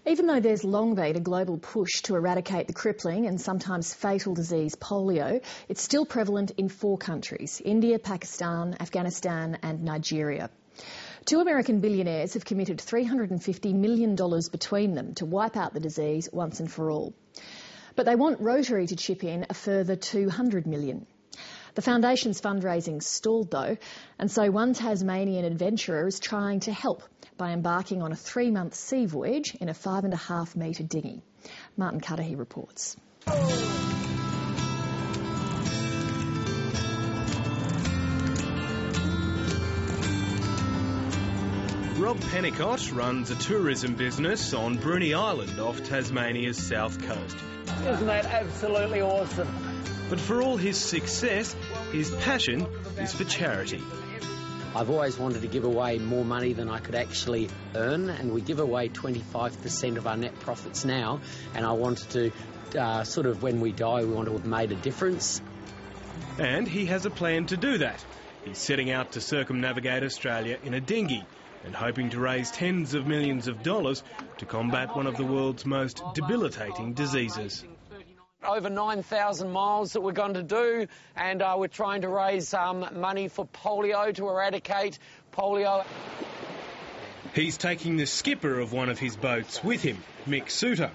Even though there's long been a global push to eradicate the crippling and sometimes fatal disease polio, it's still prevalent in 4 countries: India, Pakistan, Afghanistan and Nigeria. 2 American billionaires have committed $350 million between them to wipe out the disease once and for all. But they want Rotary to chip in a further $200 million. The foundation's fundraising stalled though, and so one Tasmanian adventurer is trying to help by embarking on a 3-month sea voyage in a 5.5 metre dinghy. Martin Cudahy reports. Rob Pennicott runs a tourism business on Bruny Island off Tasmania's south coast. Isn't that absolutely awesome? But for all his success, his passion is for charity. I've always wanted to give away more money than I could actually earn, and we give away 25% of our net profits now, and I wanted to, sort of when we die, we want to have made a difference. And he has a plan to do that. He's setting out to circumnavigate Australia in a dinghy and hoping to raise tens of millions of dollars to combat one of the world's most debilitating diseases. Over 9,000 miles that we're going to do, and we're trying to raise money for polio, to eradicate polio. He's taking the skipper of one of his boats with him, Mick Suter.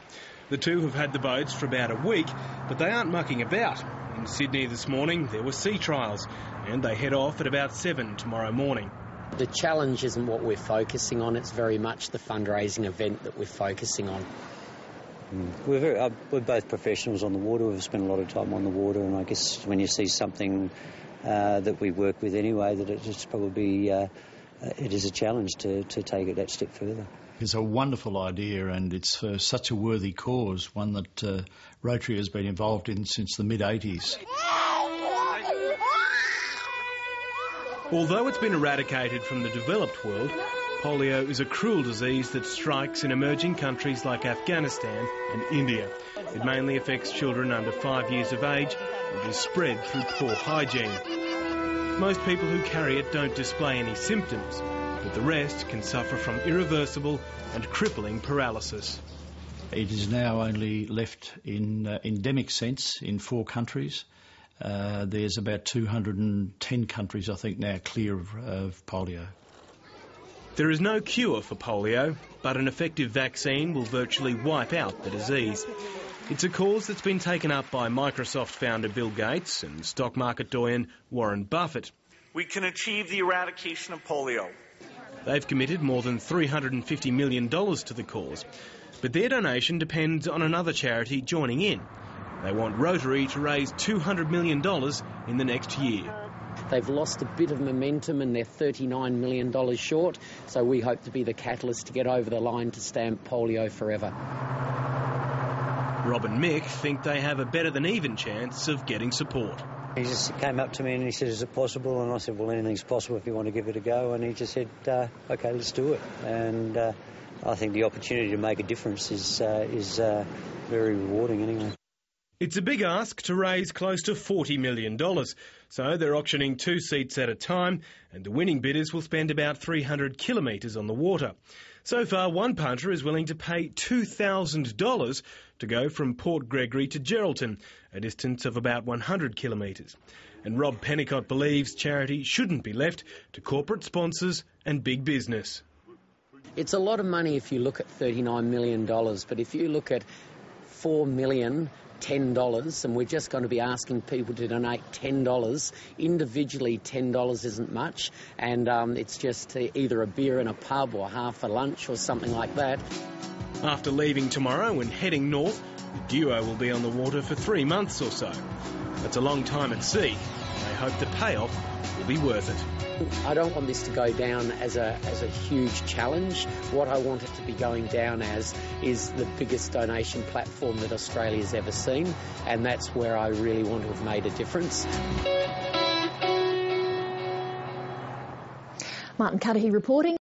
The two have had the boats for about a week, but they aren't mucking about. In Sydney this morning there were sea trials, and they head off at about 7 tomorrow morning. The challenge isn't what we're focusing on, it's very much the fundraising event that we're focusing on. We're both professionals on the water. We've spent a lot of time on the water, and I guess when you see something that we work with anyway, that it's probably it is a challenge to take it that step further. It's a wonderful idea, and it's for such a worthy cause, one that Rotary has been involved in since the mid-80s. Although it's been eradicated from the developed world, polio is a cruel disease that strikes in emerging countries like Afghanistan and India. It mainly affects children under 5 years of age and is spread through poor hygiene. Most people who carry it don't display any symptoms, but the rest can suffer from irreversible and crippling paralysis. It is now only left in endemic sense in 4 countries. There's about 210 countries, I think, now clear of polio. There is no cure for polio, but an effective vaccine will virtually wipe out the disease. It's a cause that's been taken up by Microsoft founder Bill Gates and stock market doyen Warren Buffett. We can achieve the eradication of polio. They've committed more than $350 million to the cause, but their donation depends on another charity joining in. They want Rotary to raise $200 million in the next year. They've lost a bit of momentum and they're $39 million short, so we hope to be the catalyst to get over the line to stamp polio forever. Rob and Mick think they have a better than even chance of getting support. He just came up to me and he said, "Is it possible?" And I said, "Well, anything's possible if you want to give it a go." And he just said, "OK, let's do it." And I think the opportunity to make a difference is very rewarding anyway. It's a big ask to raise close to $40 million, so they're auctioning 2 seats at a time, and the winning bidders will spend about 300 kilometres on the water. So far, one punter is willing to pay $2,000 to go from Port Gregory to Geraldton, a distance of about 100 kilometres. And Rob Pennicott believes charity shouldn't be left to corporate sponsors and big business. It's a lot of money if you look at $39 million, but if you look at $4 million, $10, and we're just going to be asking people to donate $10. Individually, $10 isn't much, and it's just either a beer in a pub or half a lunch or something like that. After leaving tomorrow and heading north, the duo will be on the water for 3 months or so. That's a long time at sea. They hope the payoff will be worth it. I don't want this to go down as a huge challenge. What I want it to be going down as is the biggest donation platform that Australia's ever seen, and that's where I really want to have made a difference. Martin Cudahy reporting.